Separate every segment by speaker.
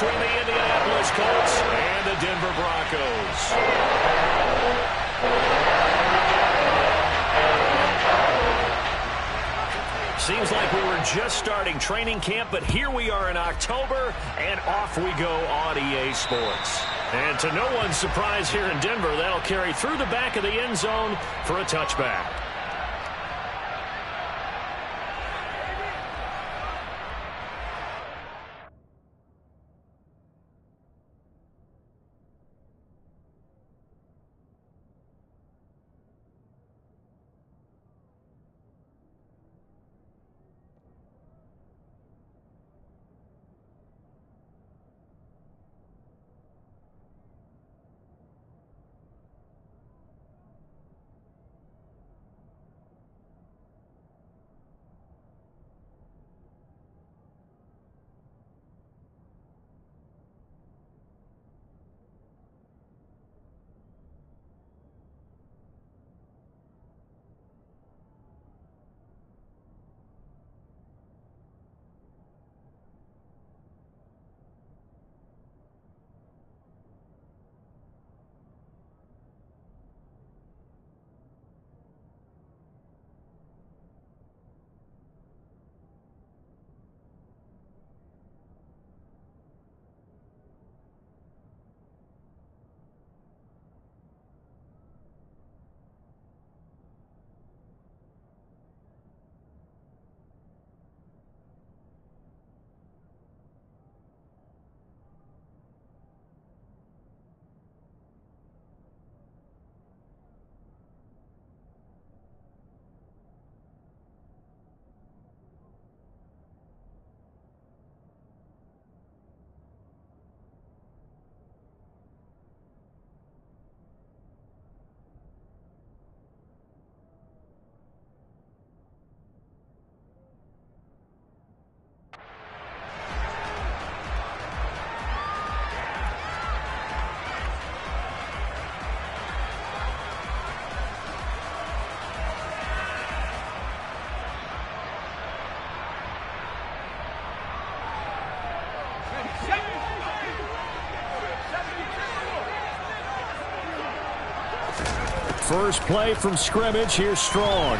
Speaker 1: between the Indianapolis Colts and the Denver Broncos. Seems like we were just starting training camp, but here we are in October, and off we go on EA Sports. And to no one's surprise here in Denver, that'll carry through the back of the end zone for a touchback. First play from scrimmage. Here's Strong.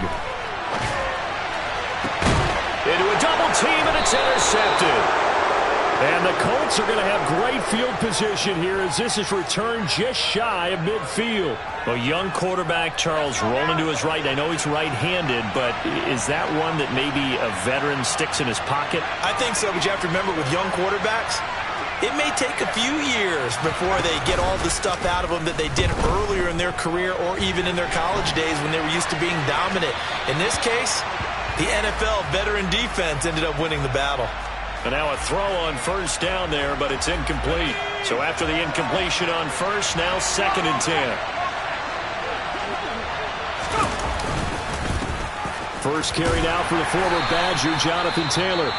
Speaker 1: Into a double team, and it's intercepted. And the Colts are going to have great field position here as this is returned just shy of midfield. A young quarterback, Charles, rolling to his right. I know he's right-handed, but is that one that maybe a veteran sticks in his pocket?
Speaker 2: I think so, but you have to remember with young quarterbacks, it may take a few years before they get all the stuff out of them that they did earlier in their career or even in their college days when they were used to being dominant. In this case, the NFL veteran defense ended up winning the battle.
Speaker 1: And now a throw on first down there, but it's incomplete. So after the incompletion on first, now 2nd and 10. First carry now for the former Badger, Jonathan Taylor.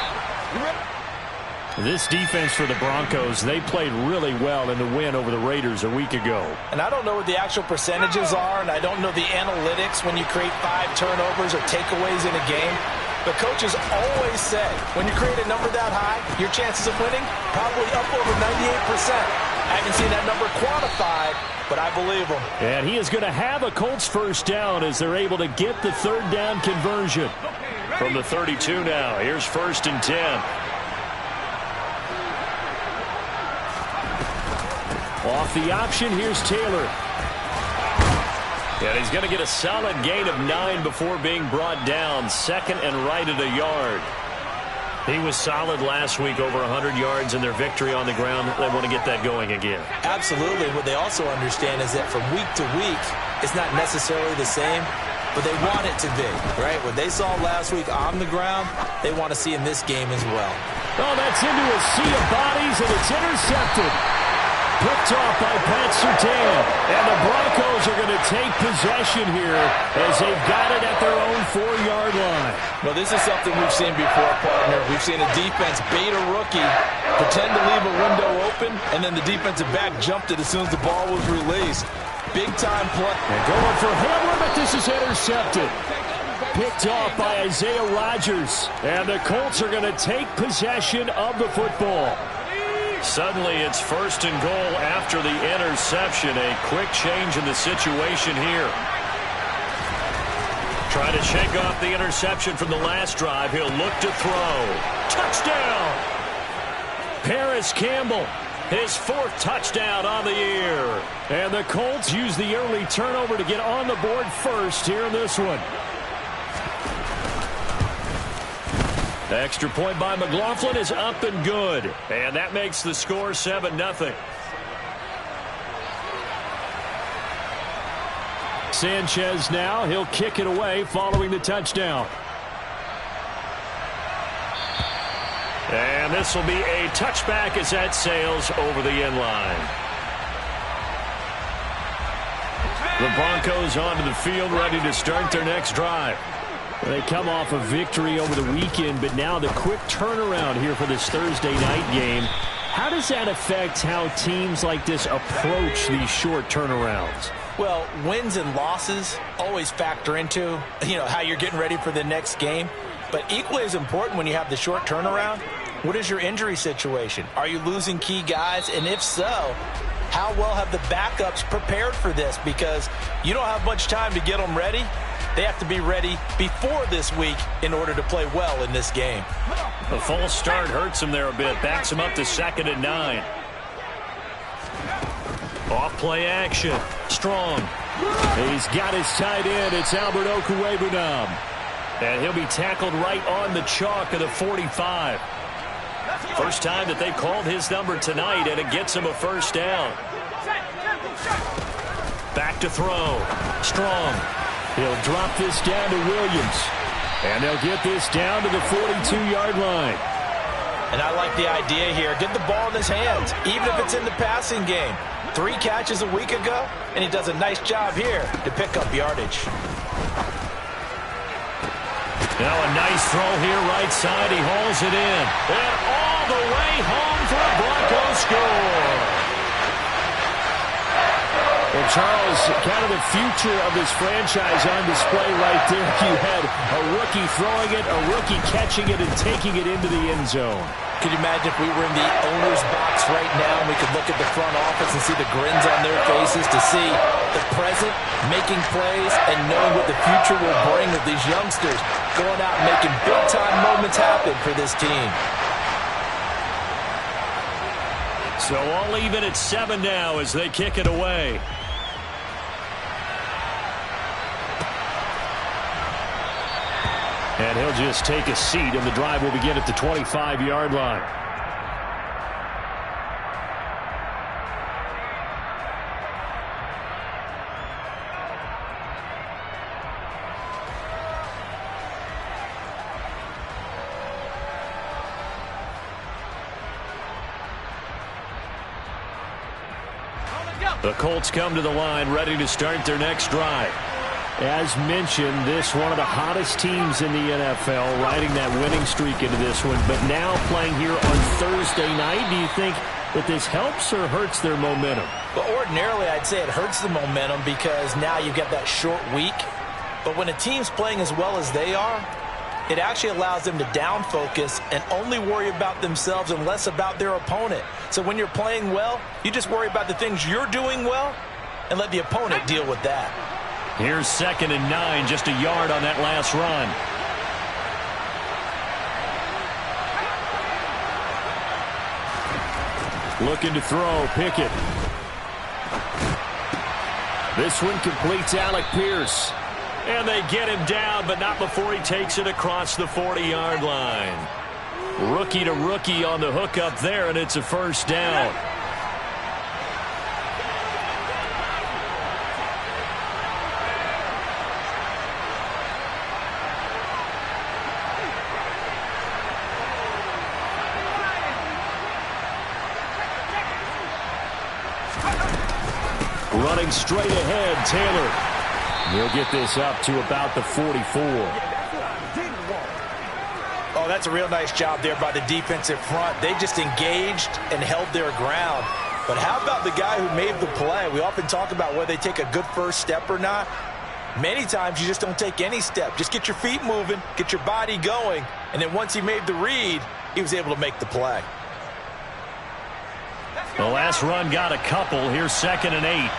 Speaker 1: This defense for the Broncos, they played really well in the win over the Raiders a week ago.
Speaker 2: And I don't know what the actual percentages are, and I don't know the analytics when you create 5 turnovers or takeaways in a game. But coaches always say, when you create a number that high, your chances of winning probably up over 98%. I haven't seen that number quantified, but I believe them.
Speaker 1: And he is going to have a Colts first down as they're able to get the 3rd down conversion. From the 32 now, here's 1st and 10. Off the option, here's Taylor. And he's going to get a solid gain of 9 before being brought down. 2nd and right at a yard. He was solid last week, over 100 yards in their victory on the ground. They want to get that going again.
Speaker 2: Absolutely. What they also understand is that from week to week, it's not necessarily the same, but they want it to be, right? What they saw last week on the ground, they want to see in this game as well.
Speaker 1: Oh, that's into a sea of bodies, and it's intercepted. Picked off by Pat Surtain. And the Broncos are going to take possession here as they've got it at their own 4-yard line.
Speaker 2: Well, this is something we've seen before, partner. We've seen a defense bait a rookie, pretend to leave a window open, and then the defensive back jumped it as soon as the ball was released. Big-time play.
Speaker 1: And going for Hamler, but this is intercepted. Picked off by Isaiah Rodgers. And the Colts are going to take possession of the football. Suddenly it's 1st and goal after the interception. A quick change in the situation here. Trying to shake off the interception from the last drive. He'll look to throw. Touchdown! Paris Campbell, his 4th touchdown on the year. And the Colts use the early turnover to get on the board first here in this one. The extra point by McLaughlin is up and good. And that makes the score 7-0. Sanchez now. He'll kick it away following the touchdown. And this will be a touchback as that sails over the end line. The Broncos onto the field, ready to start their next drive. They come off a victory over the weekend, but now the quick turnaround here for this Thursday night game. How does that affect how teams like this approach these short turnarounds?
Speaker 2: Well, wins and losses always factor into, how you're getting ready for the next game. But equally as important when you have the short turnaround, what is your injury situation? Are you losing key guys? And if so, how well have the backups prepared for this? Because you don't have much time to get them ready. They have to be ready before this week in order to play well in this game.
Speaker 1: The false start hurts him there a bit. Backs him up to 2nd and 9. Off play action. Strong. He's got his tight end. It's Albert Okwuegbunam. And he'll be tackled right on the chalk of the 45. First time that they called his number tonight, and it gets him a first down. Back to throw. Strong. He'll drop this down to Williams. And they'll get this down to the 42-yard line.
Speaker 2: And I like the idea here. Get the ball in his hands, even if it's in the passing game. 3 catches a week ago, and he does a nice job here to pick up yardage.
Speaker 1: Now a nice throw here right side. He hauls it in. And all the way home for a Broncos score. Well, Charles, kind of the future of this franchise on display right there. You had a rookie throwing it, a rookie catching it, and taking it into the end zone.
Speaker 2: Could you imagine if we were in the owner's box right now and we could look at the front office and see the grins on their faces to see the present making plays and knowing what the future will bring with these youngsters going out and making big-time moments happen for this team.
Speaker 1: So all even at 7 now as they kick it away. And he'll just take a seat, and the drive will begin at the 25-yard line. The Colts come to the line, ready to start their next drive. As mentioned, this one of the hottest teams in the NFL, riding that winning streak into this one, but now playing here on Thursday night. Do you think that this helps or hurts their momentum?
Speaker 2: Well, ordinarily, I'd say it hurts the momentum because now you get that short week. But when a team's playing as well as they are, it actually allows them to down focus and only worry about themselves and less about their opponent. So when you're playing well, you just worry about the things you're doing well and let the opponent deal with that.
Speaker 1: Here's 2nd and 9, just a yard on that last run. Looking to throw, Pickett. This one completes Alec Pierce. And they get him down, but not before he takes it across the 40-yard line. Rookie to rookie on the hookup there, and it's a first down. Running straight ahead, Taylor. He'll get this up to about the 44.
Speaker 2: Oh, that's a real nice job there by the defensive front. They just engaged and held their ground. But how about the guy who made the play? We often talk about whether they take a good first step or not. Many times you just don't take any step. Just get your feet moving, get your body going, and then once he made the read, he was able to make the play.
Speaker 1: The last run got a couple. Here's 2nd and 8.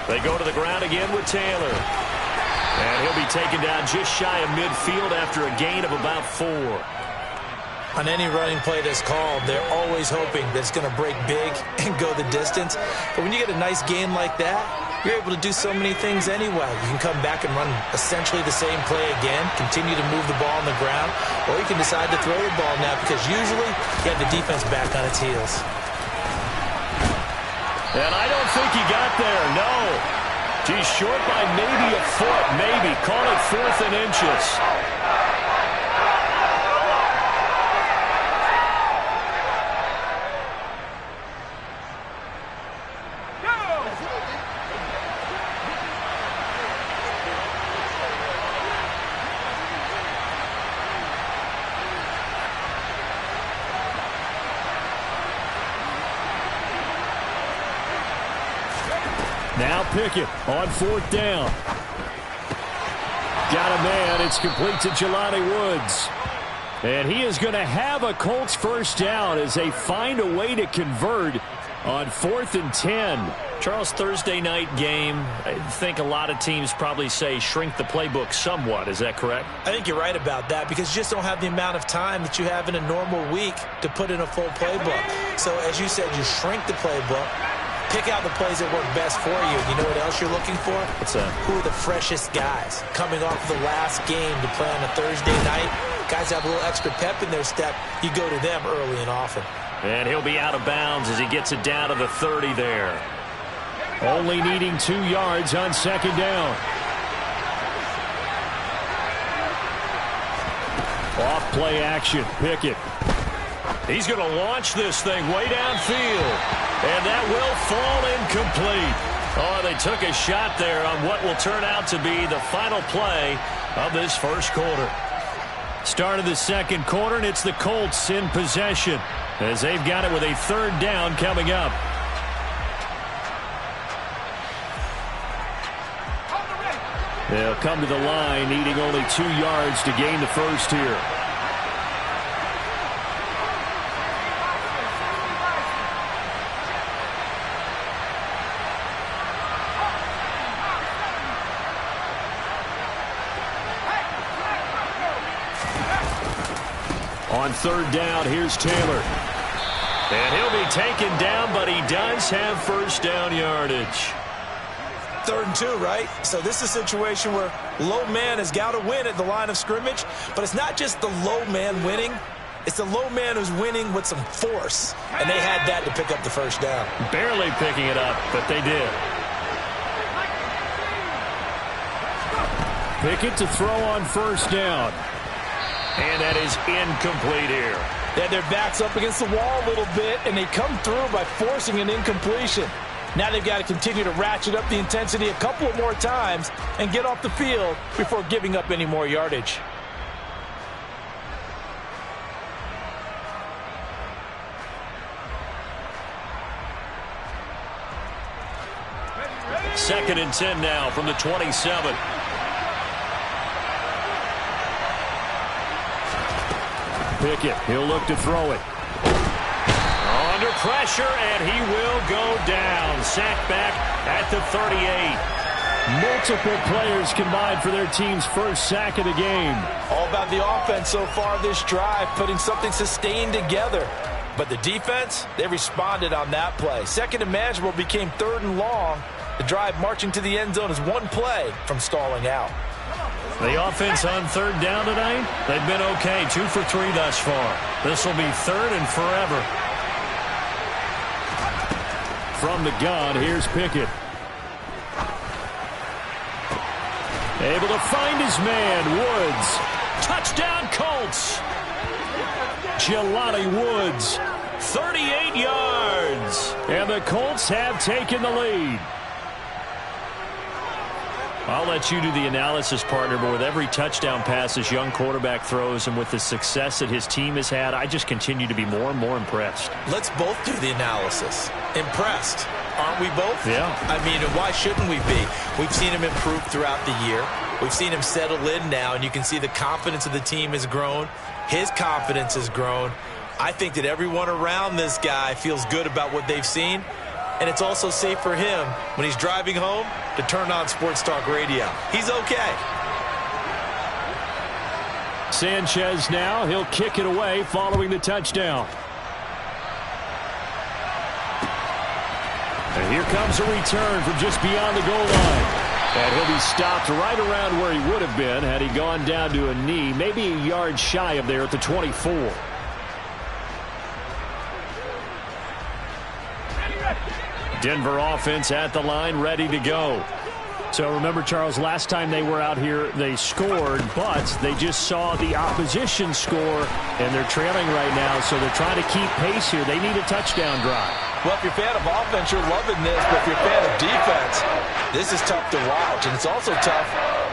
Speaker 1: They go to the ground again with Taylor. And he'll be taken down just shy of midfield after a gain of about 4.
Speaker 2: On any running play that's called, they're always hoping that it's going to break big and go the distance. But when you get a nice gain like that, you're able to do so many things anyway. You can come back and run essentially the same play again, continue to move the ball on the ground, or you can decide to throw the ball now because usually you have the defense back on its heels.
Speaker 1: And I don't think he got there, no. He's short by maybe a foot, maybe. Call it 4th and inches. Now Pickett on 4th down. Got a man. It's complete to Jelani Woods. And he is going to have a Colts first down as they find a way to convert on 4th and 10. Charles, Thursday night game, I think a lot of teams probably say shrink the playbook somewhat. Is that correct?
Speaker 2: I think you're right about that because you just don't have the amount of time that you have in a normal week to put in a full playbook. So as you said, you shrink the playbook. Pick out the plays that work best for you. You know what else you're looking for?
Speaker 1: What's that?
Speaker 2: Who are the freshest guys coming off the last game to play on a Thursday night? Guys have a little extra pep in their step. You go to them early and often.
Speaker 1: And he'll be out of bounds as he gets it down to the 30 there. Only needing 2 yards on 2nd down. Off play action. Pickett. He's going to launch this thing way downfield. And that will fall incomplete. Oh, they took a shot there on what will turn out to be the final play of this first quarter. Start of the second quarter, and it's the Colts in possession as they've got it with a 3rd down coming up. They'll come to the line, needing only 2 yards to gain the first here. On 3rd down, here's Taylor. And he'll be taken down, but he does have first down yardage.
Speaker 2: 3rd and 2, right? So this is a situation where low man has got to win at the line of scrimmage, but it's not just the low man winning. It's the low man who's winning with some force, and they had that to pick up the first down.
Speaker 1: Barely picking it up, but they did. Pickett to throw on 1st down. And that is incomplete here.
Speaker 2: They had their backs up against the wall a little bit, and they come through by forcing an incompletion. Now they've got to continue to ratchet up the intensity a couple of more times and get off the field before giving up any more yardage.
Speaker 1: Second and 10 now from the 27. Pickett, he'll look to throw it. Under pressure, and he will go down. Sacked back at the 38. Multiple players combined for their team's first sack of the game.
Speaker 2: All about the offense so far this drive, putting something sustained together. But the defense, they responded on that play. 2nd and manageable became 3rd and long. The drive marching to the end zone is one play from stalling out.
Speaker 1: The offense on 3rd down tonight, they've been okay. 2 for 3 thus far. This will be 3rd and forever. From the gun, here's Pickett. Able to find his man, Woods. Touchdown, Colts. Jelani Woods, 38 yards. And the Colts have taken the lead. I'll let you do the analysis, partner, but with every touchdown pass this young quarterback throws and with the success that his team has had, I just continue to be more and more impressed.
Speaker 2: Let's both do the analysis. Impressed. Aren't we both?
Speaker 1: Yeah.
Speaker 2: I mean, why shouldn't we be? We've seen him improve throughout the year. We've seen him settle in now, and you can see the confidence of the team has grown. His confidence has grown. I think that everyone around this guy feels good about what they've seen, and it's also safe for him when he's driving home to turn on Sports Talk Radio. He's okay.
Speaker 1: Sanchez now, he'll kick it away following the touchdown. And here comes a return from just beyond the goal line. And he'll be stopped right around where he would have been had he gone down to a knee, maybe a yard shy of there at the 24. Denver offense at the line, ready to go. So remember, Charles, last time they were out here, they scored, but they just saw the opposition score, and they're trailing right now, so they're trying to keep pace here. They need a touchdown drive.
Speaker 2: Well, if you're a fan of offense, you're loving this, but if you're a fan of defense, this is tough to watch, and it's also tough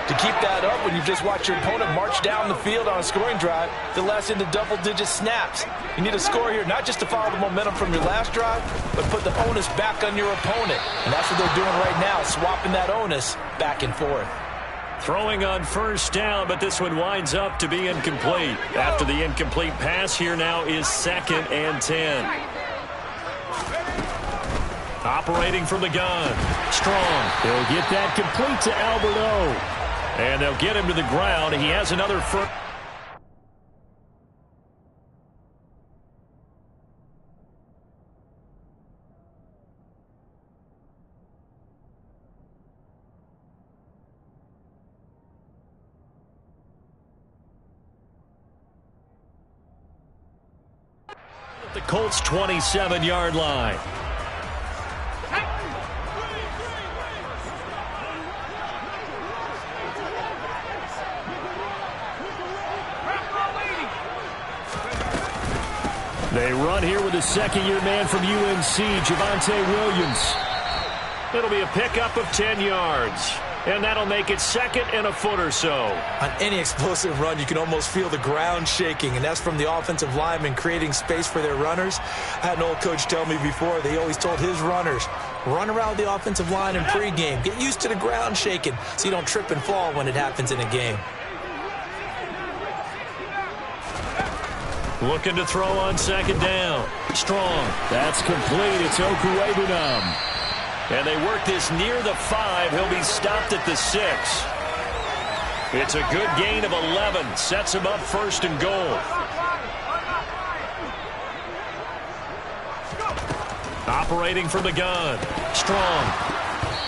Speaker 2: to keep that up when you just watch your opponent march down the field on a scoring drive that lasts into double-digit snaps. You need a score here, not just to follow the momentum from your last drive, but put the onus back on your opponent. And that's what they're doing right now, swapping that onus back and forth.
Speaker 1: Throwing on first down, but this one winds up to be incomplete. After the incomplete pass, here now is 2nd and 10. Operating from the gun. Strong. He'll get that complete to Alberto. And they'll get him to the ground. He has another first. The Colts 27-yard line. They run here with a second-year man from UNC, Javonte Williams. It'll be a pickup of 10 yards. And that'll make it 2nd and a foot or so.
Speaker 2: On any explosive run, you can almost feel the ground shaking, and that's from the offensive linemen creating space for their runners. I had an old coach tell me before, they always told his runners, run around the offensive line in pregame. Get used to the ground shaking so you don't trip and fall when it happens in a game.
Speaker 1: Looking to throw on 2nd down. Strong. That's complete. It's Okuwebunam. And they work this near the 5. He'll be stopped at the 6. It's a good gain of 11. Sets him up 1st and goal. Operating from the gun. Strong.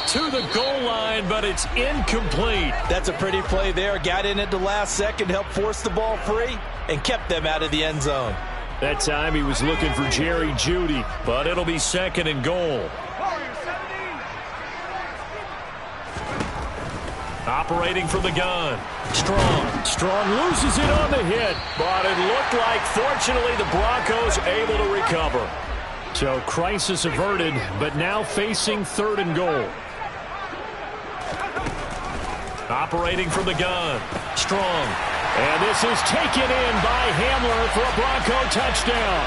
Speaker 1: To the goal line, but it's incomplete.
Speaker 2: That's a pretty play there. Got in at the last second, helped force the ball free, and kept them out of the end zone.
Speaker 1: That time he was looking for Jerry Jeudy, but it'll be 2nd and goal. Operating from the gun. Strong. Strong loses it on the hit, but it looked like, fortunately, the Broncos able to recover. So crisis averted, but now facing 3rd and goal. Operating from the gun. Strong. And this is taken in by Hamler for a Bronco touchdown.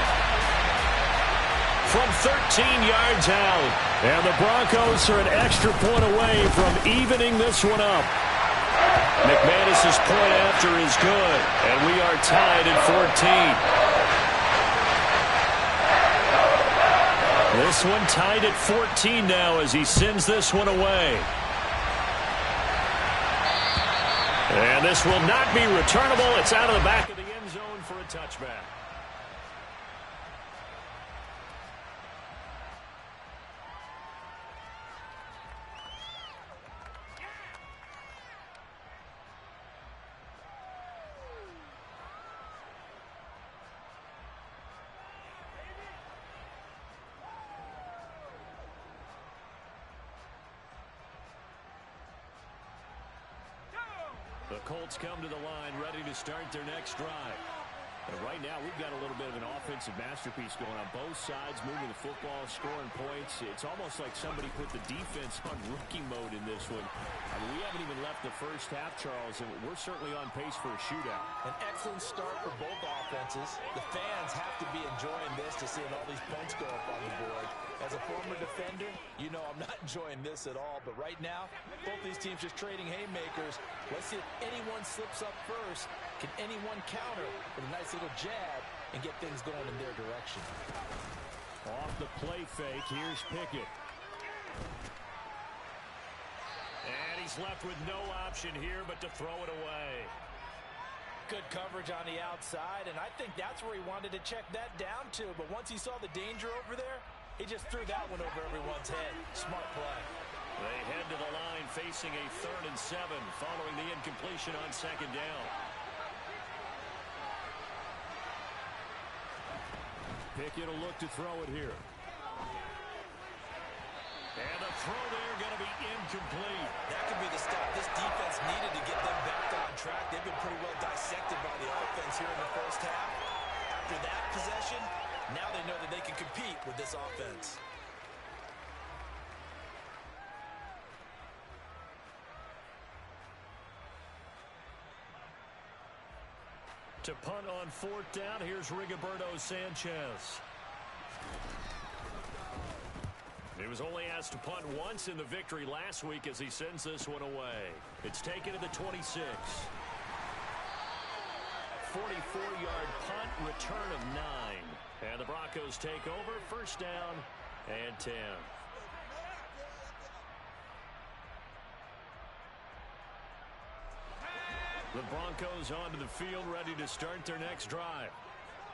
Speaker 1: From 13 yards out. And the Broncos are an extra point away from evening this one up. McManus's point after is good. And we are tied at 14. This one tied at 14 now as he sends this one away. And this will not be returnable. It's out of the back of the end zone for a touchback. The Colts come to the line, ready to start their next drive. And right now, we've got a little bit of an offensive masterpiece going on both sides, moving the football, scoring points. It's almost like somebody put the defense on rookie mode in this one. I mean, we haven't even left the first half, Charles, and we're certainly on pace for a shootout.
Speaker 2: An excellent start for both offenses. defenses. The fans have to be enjoying this to seeing all these points go up on the board. As a former defender, you know I'm not enjoying this at all. But right now, both these teams just trading haymakers. Let's see if anyone slips up first. Can anyone counter with a nice little jab and get things going in their direction?
Speaker 1: Off the play fake, here's Pickett. And he's left with no option here but to throw it away.
Speaker 2: Good coverage on the outside, and I think that's where he wanted to check that down to. But once he saw the danger over there, he just threw that one over everyone's head. Smart play.
Speaker 1: They head to the line facing a 3rd and 7 following the incompletion on 2nd down. Pickett will look to throw it here. And the throw there going to be incomplete.
Speaker 2: That could be the stop this defense needed to get them back on track. They've been pretty well dissected by the offense here in the first half. After that possession, now they know that they can compete with this offense.
Speaker 1: To punt on 4th down, here's Rigoberto Sanchez. He was only asked to punt once in the victory last week as he sends this one away. It's taken to the 26. 44-yard punt, return of 9. And the Broncos take over, 1st down and 10. The Broncos onto the field, ready to start their next drive.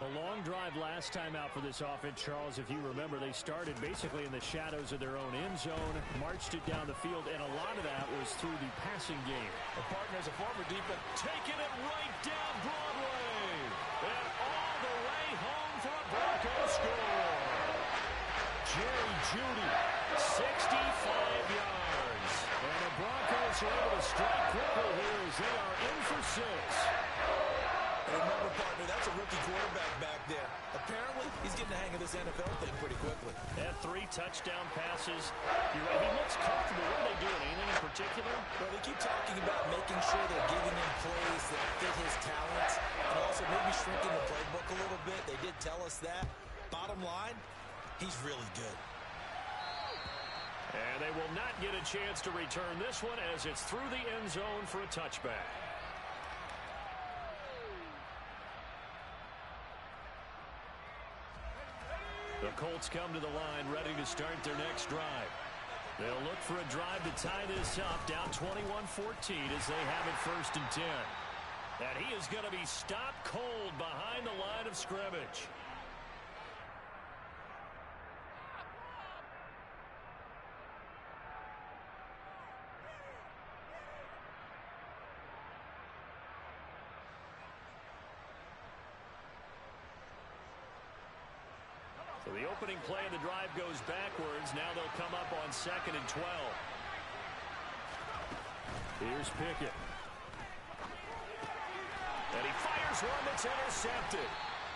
Speaker 1: A long drive last time out for this offense, Charles. If you remember, they started basically in the shadows of their own end zone, marched it down the field, and a lot of that was through the passing game.
Speaker 2: The partners, a former defense,
Speaker 1: taking it right down Broadway. And all the way home for a Broncos score. Jerry Jeudy, 65 yards. And the Broncos are able to strike quickly here as they are in for 6.
Speaker 2: Remember, partner, that's a rookie quarterback back there. Apparently, he's getting the hang of this NFL thing pretty quickly.
Speaker 1: Had 3 touchdown passes. He looks comfortable. What are they doing? Anything in particular?
Speaker 2: Well, they keep talking about making sure they're giving him plays that fit his talents and also maybe shrinking the playbook a little bit. They did tell us that. Bottom line, he's really good.
Speaker 1: And they will not get a chance to return this one as it's through the end zone for a touchback. The Colts come to the line ready to start their next drive. They'll look for a drive to tie this up, down 21-14 as they have it 1st and 10. And he is going to be stopped cold behind the line of scrimmage. So the opening play of the drive goes backwards. Now they'll come up on 2nd and 12. Here's Pickett. And he fires one that's intercepted.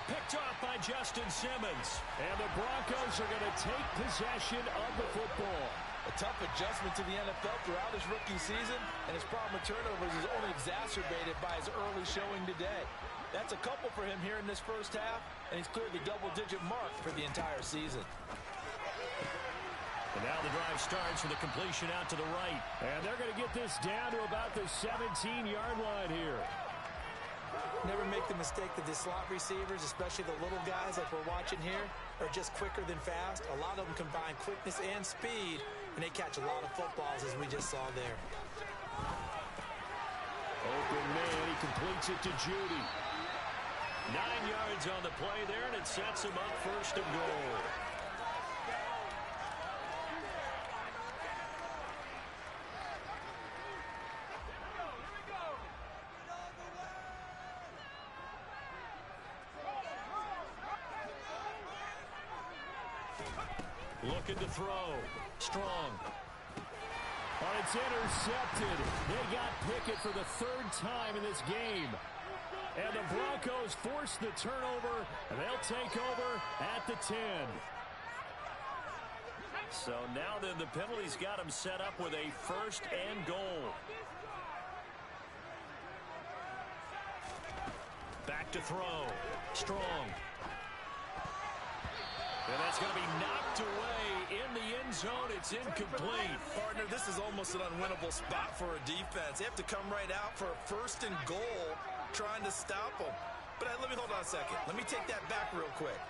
Speaker 1: Picked off by Justin Simmons. And the Broncos are going to take possession of the football.
Speaker 2: A tough adjustment to the NFL throughout his rookie season, and his problem with turnovers is only exacerbated by his early showing today. That's a couple for him here in this first half, and he's cleared the double-digit mark for the entire season.
Speaker 1: And now the drive starts with a completion out to the right. And they're going to get this down to about the 17-yard line here.
Speaker 2: Never make the mistake that the slot receivers, especially the little guys like we're watching here, are just quicker than fast. A lot of them combine quickness and speed, and they catch a lot of footballs, as we just saw there.
Speaker 1: Open man, he completes it to Jeudy. 9 yards on the play there, and it sets him up 1st and goal. Looking to throw. Strong. Oh, it's intercepted. They got Pickett for the 3rd time in this game. And the Broncos force the turnover, and they'll take over at the 10. So now then the penalty's got them set up with a 1st and goal. Back back to throw. Strong. And that's going to be knocked away in the end zone. It's incomplete.
Speaker 2: Partner, this is almost an unwinnable spot for a defense. They have to come right out for a 1st and goal trying to stop them. But let me hold on a second. Let me take that back real quick.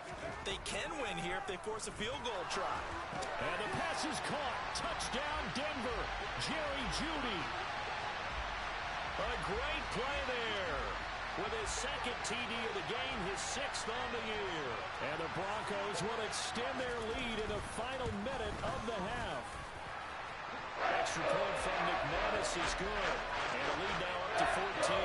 Speaker 2: They can win here if they force a field goal try.
Speaker 1: And the pass is caught. Touchdown, Denver. Jerry Jeudy. A great play there. With his 2nd TD of the game, his 6th on the year. And the Broncos will extend their lead in the final minute of the half. Extra point from McManus is good. And the lead now up to 14.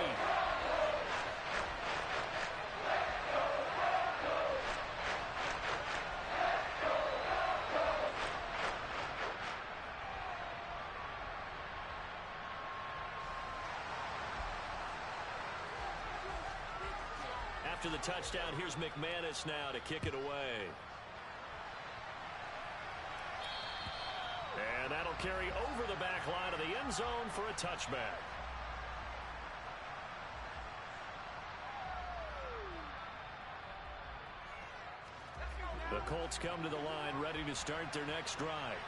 Speaker 1: After the touchdown, here's McManus now to kick it away. And that'll carry over the back line of the end zone for a touchback. The Colts come to the line ready to start their next drive.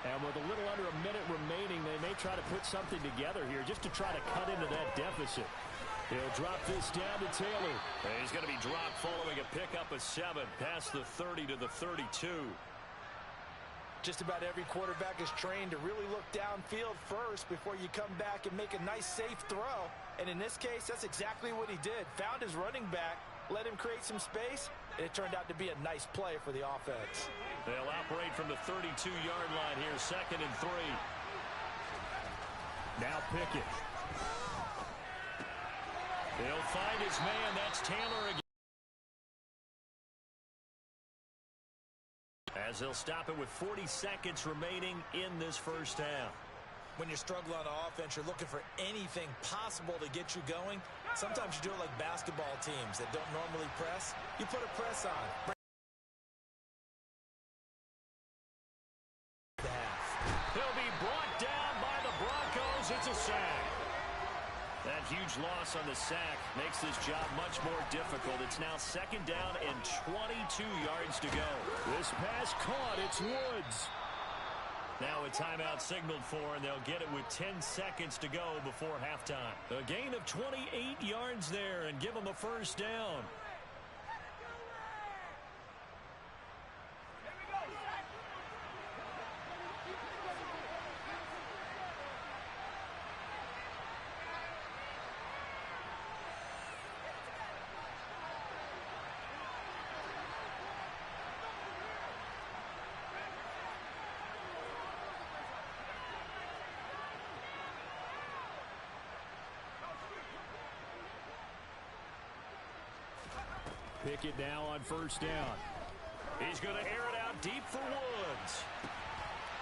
Speaker 1: And with a little under a minute remaining, they may try to put something together here just to try to cut into that deficit. He'll drop this down to Taylor. And he's going to be dropped following a pickup of 7 past the 30 to the 32.
Speaker 2: Just about every quarterback is trained to really look downfield first before you come back and make a nice, safe throw. And in this case, that's exactly what he did. Found his running back, let him create some space, and it turned out to be a nice play for the offense.
Speaker 1: They'll operate from the 32-yard line here, 2nd and 3. Now Pickett. They'll find his man. That's Taylor again. As they'll stop it with 40 seconds remaining in this first half.
Speaker 2: When you're struggling on offense, you're looking for anything possible to get you going. Sometimes you do it like basketball teams that don't normally press. You put a press on.
Speaker 1: He'll be brought down by the Broncos. It's a sack. That huge loss on the sack makes this job much more difficult. It's now 2nd down and 22 yards to go. This pass caught. It's Woods. Now a timeout signaled for, and they'll get it with 10 seconds to go before halftime. A gain of 28 yards there and give them a 1st down. Pickett now on 1st down. He's going to air it out deep for Woods.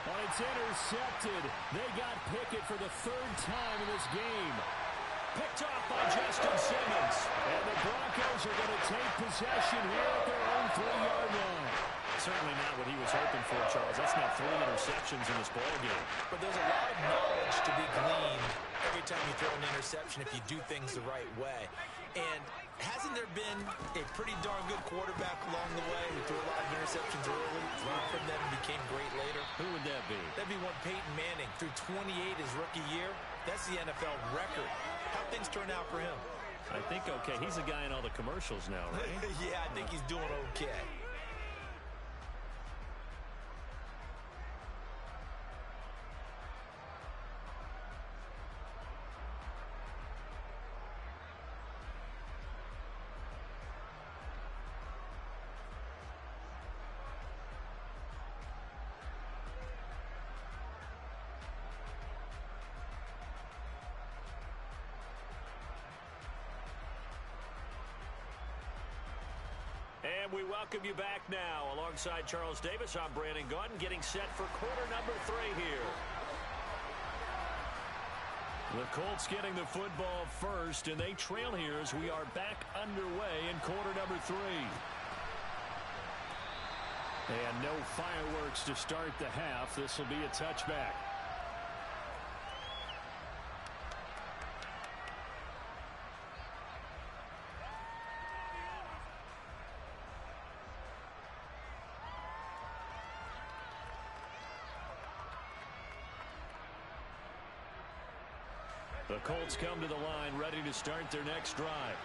Speaker 1: Oh, it's intercepted. They got Pickett for the 3rd time in this game. Picked off by Justin Simmons. And the Broncos are going to take possession here at their own 3-yard line. Certainly not what he was hoping for, Charles. That's now 3 interceptions in this ballgame.
Speaker 2: But there's a lot of knowledge to be gleaned every time you throw an interception if you do things the right way. And hasn't there been a pretty darn good quarterback along the way who threw a lot of interceptions early, learned from them, and became great later?
Speaker 1: Who would that be?
Speaker 2: That'd be one Peyton Manning. Threw 28 his rookie year. That's the NFL record. How things turn out for him?
Speaker 1: I think okay. He's a guy in all the commercials now, right?
Speaker 2: Yeah, I think he's doing okay.
Speaker 1: And we welcome you back now. Alongside Charles Davis, I'm Brandon Gaudin, getting set for quarter number 3 here. The Colts getting the football first, and they trail here as we are back underway in quarter number 3. And no fireworks to start the half. This will be a touchback. The Colts come to the line ready to start their next drive.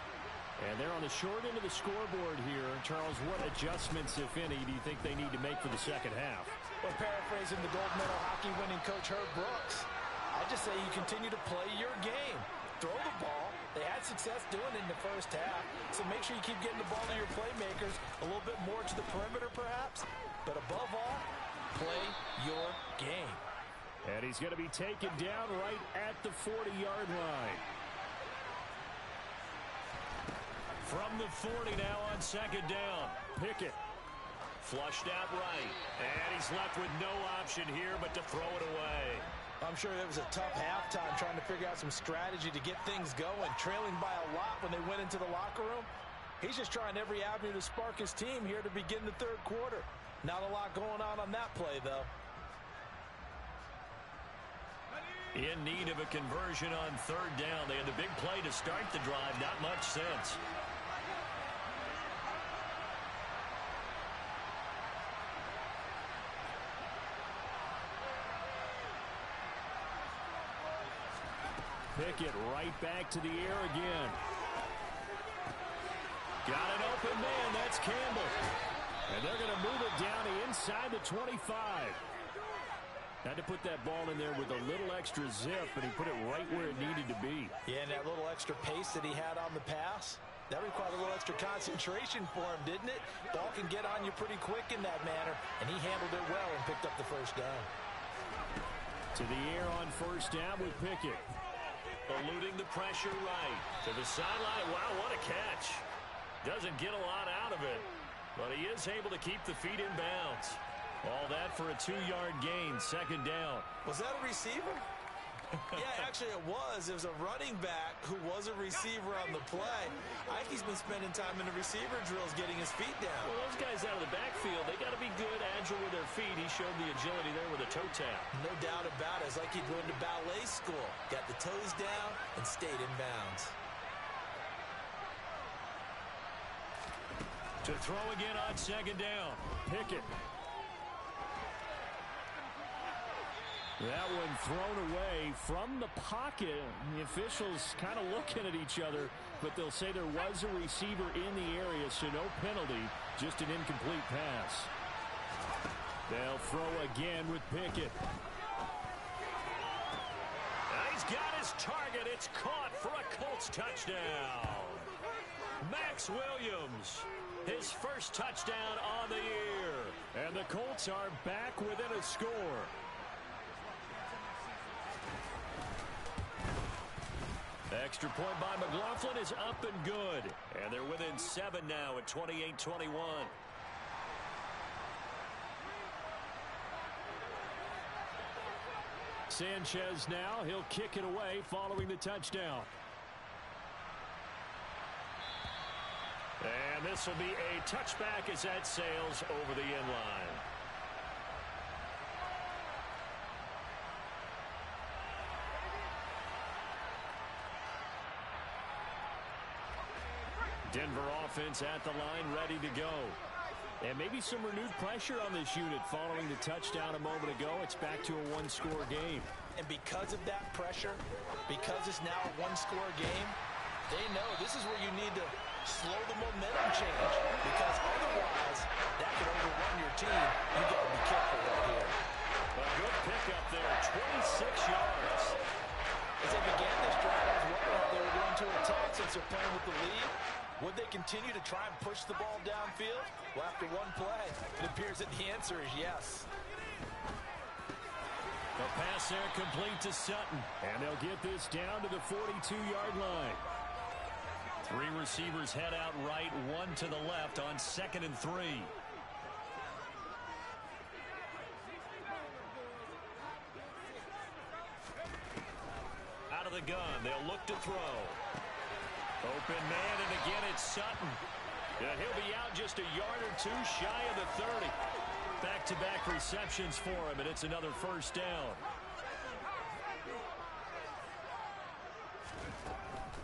Speaker 1: And they're on the short end of the scoreboard here. Charles, what adjustments, if any, do you think they need to make for the second half?
Speaker 2: Well, paraphrasing the gold medal hockey winning coach Herb Brooks, I just say you continue to play your game. Throw the ball. They had success doing it in the first half, so make sure you keep getting the ball to your playmakers a little bit more to the perimeter perhaps. But above all, play your game.
Speaker 1: And he's going to be taken down right at the 40-yard line. From the 40 now on second down. Pickett flushed out right. And he's left with no option here but to throw it away.
Speaker 2: I'm sure it was a tough halftime trying to figure out some strategy to get things going, trailing by a lot when they went into the locker room. He's just trying every avenue to spark his team here to begin the third quarter. Not a lot going on that play, though.
Speaker 1: In need of a conversion on third down. They had the big play to start the drive. Not much sense. Pickett right back to the air again. Got an open man. That's Campbell. And they're going to move it down to inside the 25. Had to put that ball in there with a little extra zip, but he put it right where it needed to be.
Speaker 2: Yeah, and that little extra pace that he had on the pass, that required a little extra concentration for him, didn't it? Ball can get on you pretty quick in that manner, and he handled it well and picked up the first down.
Speaker 1: To the air on first down with Pickett. Eluding the pressure right. To the sideline. Wow, what a catch. Doesn't get a lot out of it, but he is able to keep the feet in bounds. All that for a 2-yard gain, second down.
Speaker 2: Was that a receiver? Yeah, actually it was. It was a running back who was a receiver on the play. I think he's been spending time in the receiver drills getting his feet down.
Speaker 1: Well, those guys out of the backfield, they got to be good, agile with their feet. He showed the agility there with a toe tap.
Speaker 2: No doubt about it. It's like he'd going to ballet school. Got the toes down and stayed in bounds.
Speaker 1: To throw again on second down. Pickett. That one thrown away from the pocket. The officials kind of looking at each other, but they'll say there was a receiver in the area, so no penalty, just an incomplete pass. They'll throw again with Pickett. He's got his target. It's caught for a Colts touchdown. Max Williams, his first touchdown on the year. And the Colts are back within a score. Extra point by McLaughlin is up and good. And they're within 7 now at 28-21. Sanchez now. He'll kick it away following the touchdown. And this will be a touchback as that sails over the end line. Denver offense at the line, ready to go. And maybe some renewed pressure on this unit following the touchdown a moment ago. It's back to a one-score game.
Speaker 2: And because of that pressure, because it's now a one-score game, they know this is where you need to slow the momentum change. Because otherwise, that could overrun your team. You got to be careful right here.
Speaker 1: A good pickup there, 26 yards.
Speaker 2: As they began this drive, I was wondering how they were going to attack since they're playing with the lead. Would they continue to try and push the ball downfield? Well, after one play, it appears that the answer is yes.
Speaker 1: The pass there complete to Sutton. And they'll get this down to the 42-yard line. 3 receivers head out right, 1 to the left on 2nd and 3. Out of the gun, they'll look to throw. Open man, and again it's Sutton. And he'll be out just a yard or 2 shy of the 30. Back-to-back receptions for him, and it's another first down.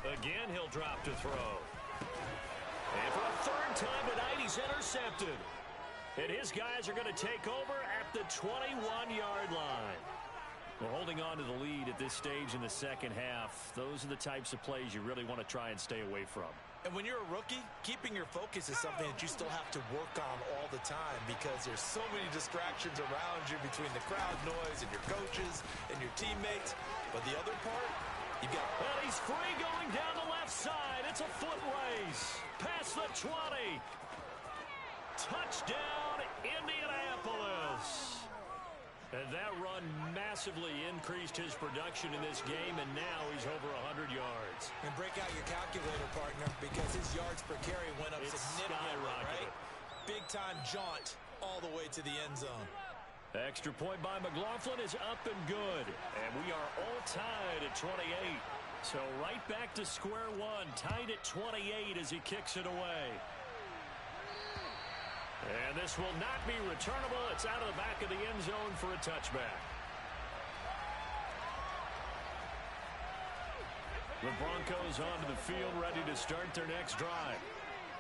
Speaker 1: Again, he'll drop to throw. And for a 3rd time tonight, he's intercepted. And his guys are going to take over at the 21-yard line. Well, holding on to the lead at this stage in the second half, those are the types of plays you really want to try and stay away from.
Speaker 2: And when you're a rookie, keeping your focus is something that you still have to work on all the time because there's so many distractions around you between the crowd noise and your coaches and your teammates. But the other part, you've got...
Speaker 1: And he's free going down the left side. It's a foot race. Past the 20. Touchdown, Indianapolis. And that run massively increased his production in this game, and now he's over 100 yards.
Speaker 2: And break out your calculator, partner, because his yards per carry went up significantly, right? Big-time jaunt all the way to the end zone.
Speaker 1: Extra point by McLaughlin is up and good. And we are all tied at 28. So right back to square one, tied at 28 as he kicks it away. And this will not be returnable. It's out of the back of the end zone for a touchback. The Broncos onto the field, ready to start their next drive.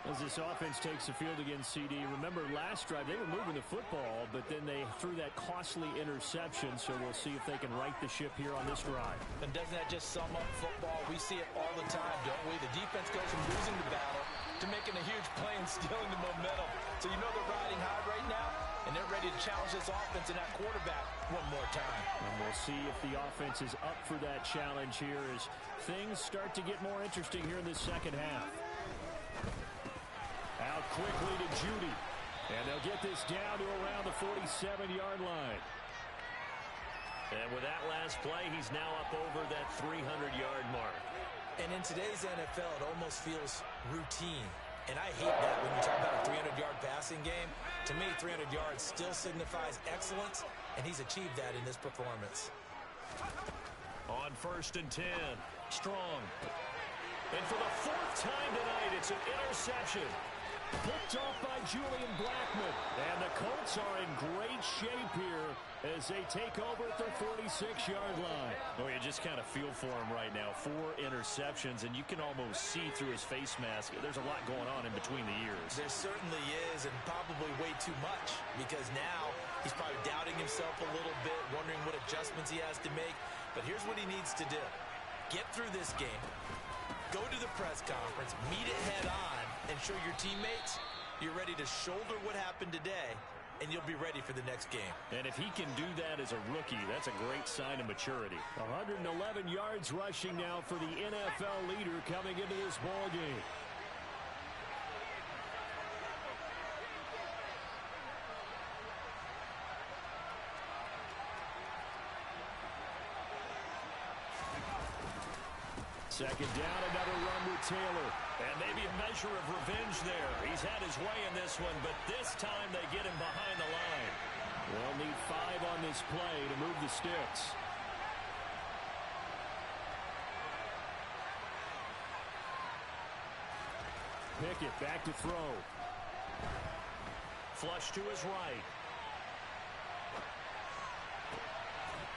Speaker 1: As this offense takes the field against CD, remember last drive they were moving the football, but then they threw that costly interception, so we'll see if they can right the ship here on this drive.
Speaker 2: And doesn't that just sum up football? We see it all the time, don't we? The defense goes from losing the battle to making a huge play and stealing the momentum. So you know they're riding high right now, and they're ready to challenge this offense and that quarterback one more time.
Speaker 1: And we'll see if the offense is up for that challenge here as things start to get more interesting here in this second half. Out quickly to Judy. And they'll get this down to around the 47-yard line. And with that last play, he's now up over that 300-yard mark.
Speaker 2: And in today's NFL, it almost feels routine. And I hate that when you talk about a 300-yard passing game. To me, 300 yards still signifies excellence, and he's achieved that in this performance.
Speaker 1: On 1st and 10, Strong. And for the 4th time tonight, it's an interception. Picked off by Julian Blackmon. And the Colts are in great shape here as they take over at their 46-yard line. Oh, you just kind of feel for him right now. 4 interceptions, and you can almost see through his face mask. There's a lot going on in between the ears.
Speaker 2: There certainly is, and probably way too much, because now he's probably doubting himself a little bit, wondering what adjustments he has to make. But here's what he needs to do. Get through this game. Go to the press conference, meet it head on, and show your teammates you're ready to shoulder what happened today, and you'll be ready for the next game.
Speaker 1: And if he can do that as a rookie, that's a great sign of maturity. 111 yards rushing now for the NFL leader coming into this ball game. Second down, another run with Taylor. And maybe a measure of revenge there. He's had his way in this one, but this time they get him behind the line. They'll need 5 on this play to move the sticks. Pickett back to throw. Flush to his right.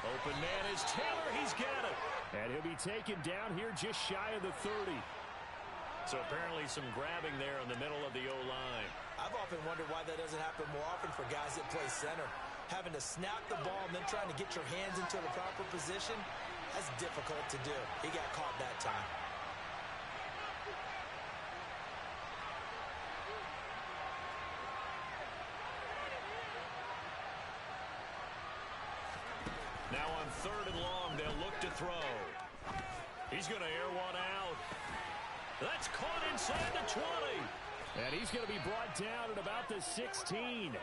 Speaker 1: Open man is Taylor. He's got it. And he'll be taken down here just shy of the 30. So apparently some grabbing there in the middle of the O-line.
Speaker 2: I've often wondered why that doesn't happen more often for guys that play center. Having to snap the ball and then trying to get your hands into the proper position, that's difficult to do. He got caught that time.
Speaker 1: Now on 3rd and long, they'll look to throw. He's going to air one out. That's caught inside the 20. And he's going to be brought down at about the 16.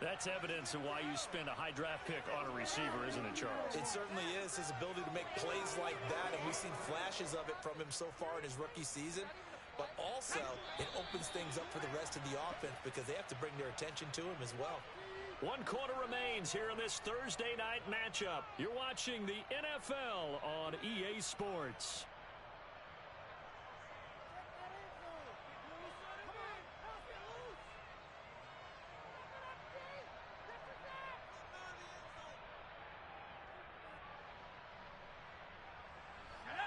Speaker 1: That's evidence of why you spend a high draft pick on a receiver, isn't it, Charles?
Speaker 2: It certainly is. His ability to make plays like that, and we've seen flashes of it from him so far in his rookie season. But also, it opens things up for the rest of the offense because they have to bring their attention to him as well.
Speaker 1: 1 quarter remains here in this Thursday night matchup. You're watching the NFL on EA Sports.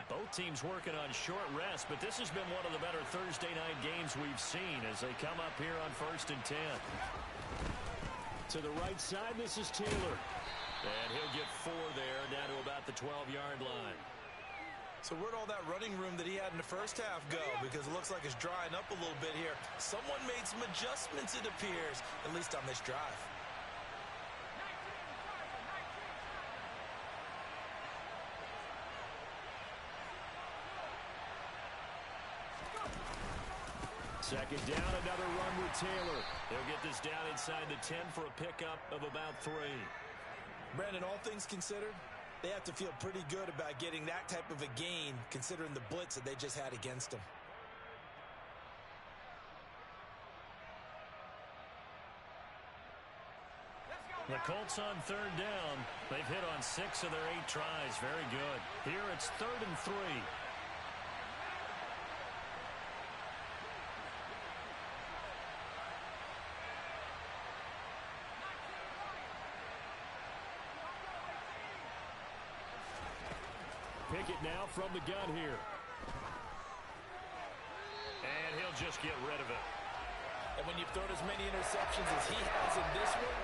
Speaker 1: Both teams working on short rest, but this has been one of the better Thursday night games we've seen as they come up here on 1st and 10. To the right side, this is Taylor. And he'll get 4 there, down to about the 12-yard line.
Speaker 2: So where'd all that running room that he had in the first half go? Because it looks like it's drying up a little bit here. Someone made some adjustments, it appears, at least on this drive.
Speaker 1: Second down, another run with Taylor. He'll get this down inside the 10 for a pickup of about 3.
Speaker 2: Brandon, all things considered, they have to feel pretty good about getting that type of a gain, considering the blitz that they just had against them.
Speaker 1: The Colts on 3rd down. They've hit on 6 of their 8 tries. Very good. Here it's 3rd and 3. Pickett now from the gun here. And he'll just get rid of it.
Speaker 2: And when you've thrown as many interceptions as he has in this one,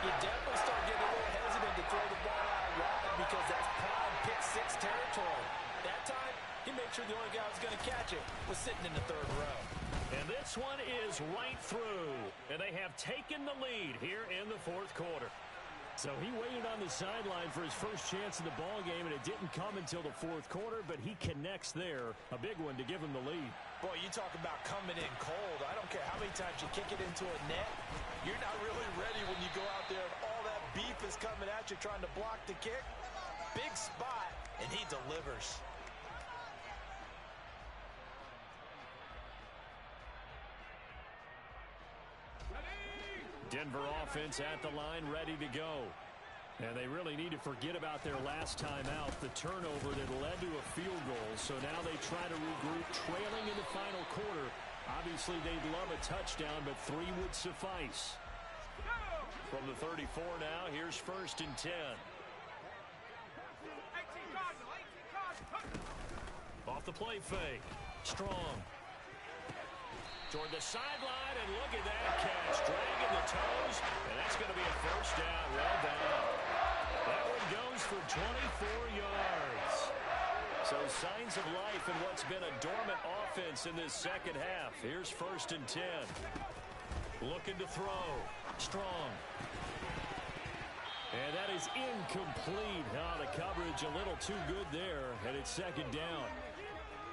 Speaker 2: you definitely start getting a little hesitant to throw the ball out wide because that's prime pick-6 territory. That time, he made sure the only guy who was going to catch it was sitting in the 3rd row.
Speaker 1: And this one is right through. And they have taken the lead here in the 4th quarter. So he waited on the sideline for his first chance in the ball game, and it didn't come until the 4th quarter, but he connects there. A big one to give him the lead.
Speaker 2: Boy, you talk about coming in cold. I don't care how many times you kick it into a net. You're not really ready when you go out there and all that beef is coming at you trying to block the kick. Big spot, and he delivers.
Speaker 1: Denver offense at the line, ready to go. And they really need to forget about their last time out, the turnover that led to a field goal. So now they try to regroup, trailing in the final quarter. Obviously, they'd love a touchdown, but 3 would suffice. From the 34 now, here's 1st and 10. Off the play fake. Strong. Toward the sideline, and look at that catch. Dragging the toes, and that's going to be a 1st down. Well done. That one goes for 24 yards. So signs of life in what's been a dormant offense in this second half. Here's 1st and 10. Looking to throw. Strong. And that is incomplete. Oh, the coverage a little too good there, and it's 2nd down.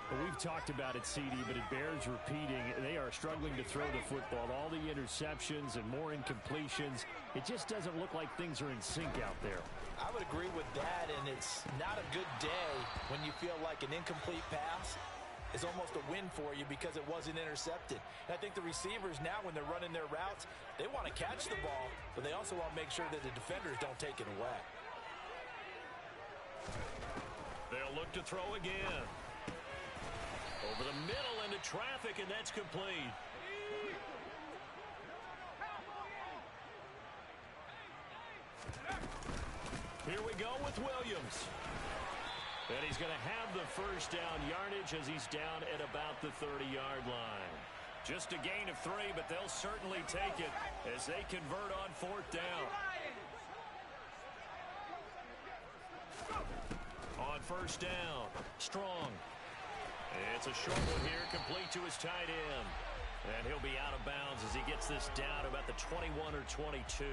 Speaker 1: Well, we've talked about it, CD, but it bears repeating. They are struggling to throw the football. All the interceptions and more incompletions. It just doesn't look like things are in sync out there.
Speaker 2: I would agree with that, and it's not a good day when you feel like an incomplete pass is almost a win for you because it wasn't intercepted. And I think the receivers now, when they're running their routes, they want to catch the ball, but they also want to make sure that the defenders don't take it away.
Speaker 1: They'll look to throw again. Over the middle into traffic, and that's complete. Here we go with Williams. And he's going to have the 1st down yardage as he's down at about the 30-yard line. Just a gain of 3, but they'll certainly take it as they convert on 4th down. On 1st down, Strong. It's a short one here, complete to his tight end. And he'll be out of bounds as he gets this down about the 21 or 22.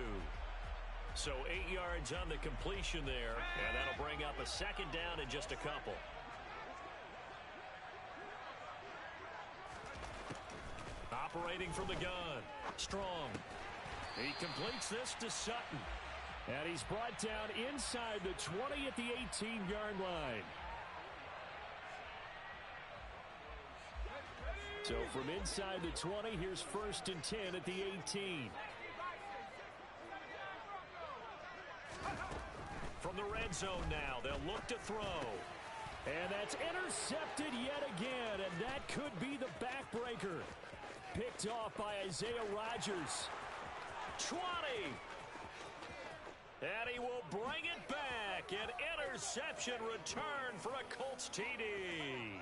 Speaker 1: So 8 yards on the completion there, and that'll bring up a 2nd down in just a couple. Operating from the gun, Strong. He completes this to Sutton. And he's brought down inside the 20 at the 18-yard line. So from inside the 20, here's 1st and 10 at the 18. From the red zone now, they'll look to throw. And that's intercepted yet again, and that could be the backbreaker. Picked off by Isaiah Rodgers. 20. And he will bring it back. An interception return for a Colts TD.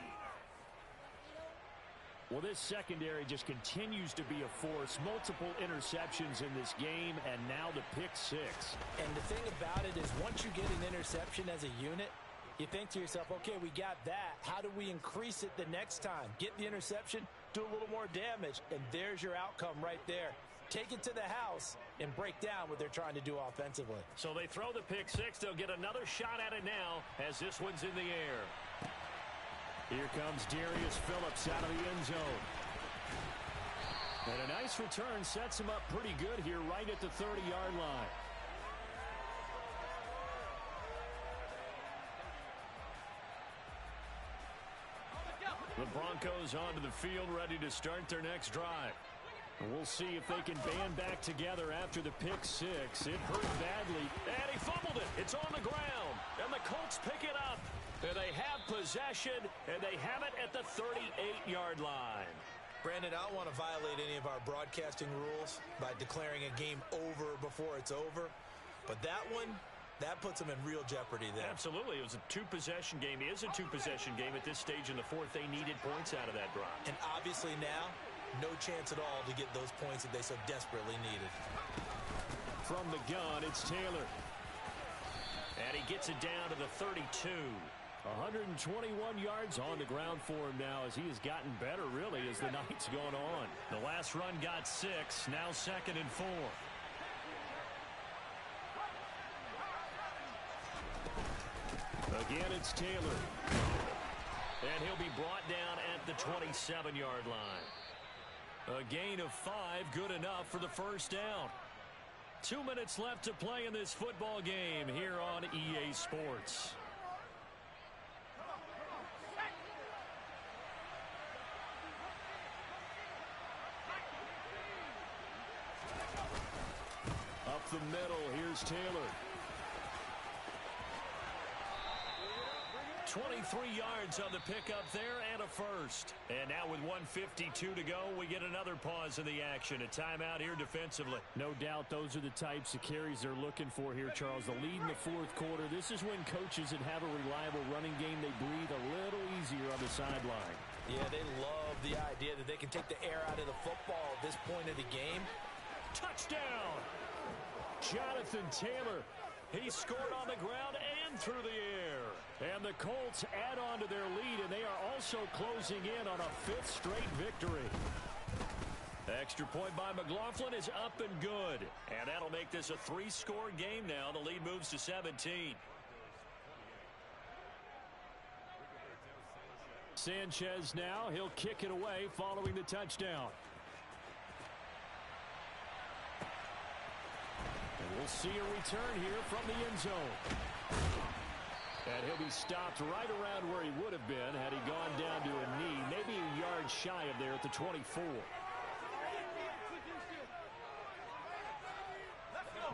Speaker 1: Well, this secondary just continues to be a force. Multiple interceptions in this game, and now the pick six.
Speaker 2: And the thing about it is once you get an interception as a unit, you think to yourself, okay, we got that. How do we increase it the next time? Get the interception, do a little more damage, and there's your outcome right there. Take it to the house and break down what they're trying to do offensively.
Speaker 1: So they throw the pick six. They'll get another shot at it now as this one's in the air. Here comes Darius Phillips out of the end zone. And a nice return sets him up pretty good here right at the 30-yard line. The Broncos onto the field ready to start their next drive. And we'll see if they can band back together after the pick six. It hurt badly, and he fumbled it. It's on the ground, and the Colts pick it up. And they have possession, and they have it at the 38-yard line.
Speaker 2: Brandon, I don't want to violate any of our broadcasting rules by declaring a game over before it's over. But that one, that puts them in real jeopardy there.
Speaker 1: Absolutely. It was a two-possession game. It is a two-possession game at this stage in the fourth. They needed points out of that drive.
Speaker 2: And obviously now, no chance at all to get those points that they so desperately needed.
Speaker 1: From the gun, it's Taylor. And he gets it down to the 32. 121 yards on the ground for him now as he has gotten better, really, as the night's gone on. The last run got 6, now 2nd and 4. Again, it's Taylor. And he'll be brought down at the 27-yard line. A gain of 5, good enough for the first down. 2 minutes left to play in this football game here on EA Sports. Up the middle, here's Taylor. 23 yards on the pickup there and a first. And now with 1:52 to go, we get another pause in the action. A timeout here defensively. No doubt those are the types of carries they're looking for here, Charles. The lead in the fourth quarter. This is when coaches that have a reliable running game, they breathe a little easier on the sideline.
Speaker 2: Yeah, they love the idea that they can take the air out of the football at this point of the game.
Speaker 1: Touchdown! Jonathan Taylor. He scored on the ground and through the air. And the Colts add on to their lead, and they are also closing in on a 5th straight victory. The extra point by McLaughlin is up and good. And that'll make this a 3-score game now. The lead moves to 17. Sanchez now. He'll kick it away following the touchdown. We'll see a return here from the end zone. And he'll be stopped right around where he would have been had he gone down to a knee, maybe a yard shy of there at the 24.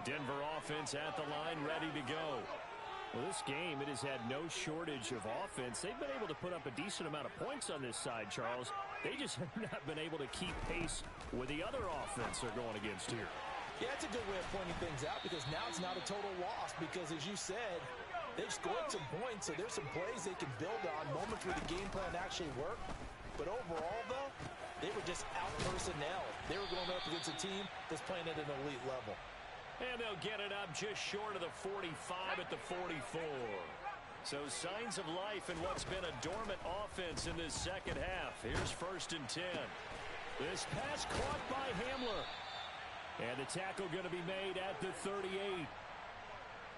Speaker 1: Denver offense at the line, ready to go. Well, this game, it has had no shortage of offense. They've been able to put up a decent amount of points on this side, Charles. They just have not been able to keep pace with the other offense they're going against here.
Speaker 2: Yeah, it's a good way of pointing things out because now it's not a total loss because, as you said, they've scored some points, so there's some plays they can build on, moments where the game plan actually worked. But overall, though, they were just out-personnel. They were going up against a team that's playing at an elite level.
Speaker 1: And they'll get it up just short of the 45 at the 44. So signs of life in what's been a dormant offense in this second half. Here's 1st and 10. This pass caught by Hamler. And the tackle going to be made at the 38.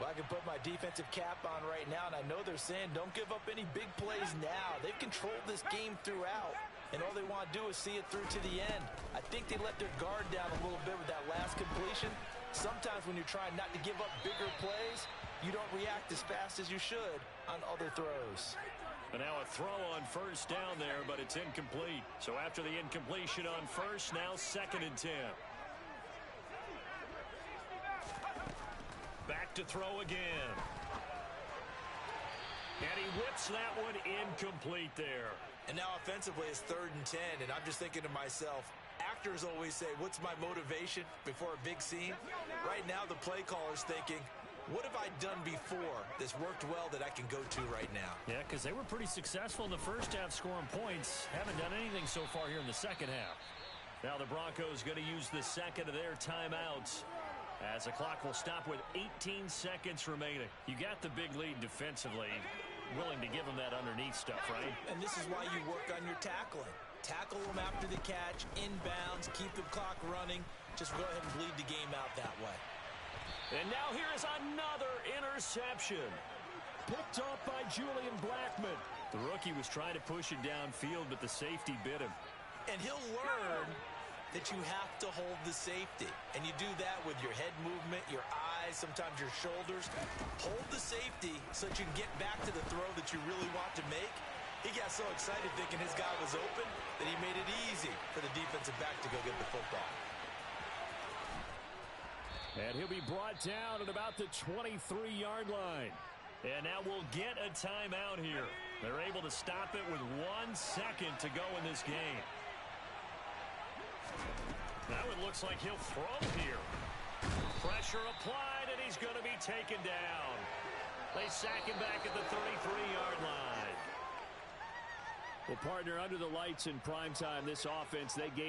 Speaker 2: Well, I can put my defensive cap on right now, and I know they're saying don't give up any big plays now. They've controlled this game throughout, and all they want to do is see it through to the end. I think they let their guard down a little bit with that last completion. Sometimes when you're trying not to give up bigger plays, you don't react as fast as you should on other throws.
Speaker 1: And now a throw on 1st down there, but it's incomplete. So after the incompletion on 1st, now 2nd and 10. Back to throw again. And he whips that one incomplete there.
Speaker 2: And now offensively it's 3rd and 10, and I'm just thinking to myself, actors always say, what's my motivation before a big scene? Right now the play caller's thinking, What have I done before that's worked well that I can go to right now?
Speaker 1: Yeah, because they were pretty successful in the first half scoring points. Haven't done anything so far here in the second half. Now the Broncos going to use the second of their timeouts as the clock will stop with 18 seconds remaining. You got the big lead defensively. Willing to give them that underneath stuff, right?
Speaker 2: And this is why you work on your tackling. Tackle them after the catch, inbounds, keep the clock running. Just go ahead and bleed the game out that way.
Speaker 1: And now here is another interception. Picked off by Julian Blackmon. The rookie was trying to push it downfield, but the safety bit him.
Speaker 2: And he'll learn that you have to hold the safety. And you do that with your head movement, your eyes, sometimes your shoulders. Hold the safety so that you can get back to the throw that you really want to make. He got so excited thinking his guy was open that he made it easy for the defensive back to go get the football.
Speaker 1: And he'll be brought down at about the 23-yard line. And now we'll get a timeout here. They're able to stop it with 1 second to go in this game. Now it looks like he'll throw here. Pressure applied, and he's going to be taken down. They sack him back at the 33-yard line. Well, partner, under the lights in primetime, this offense, they gave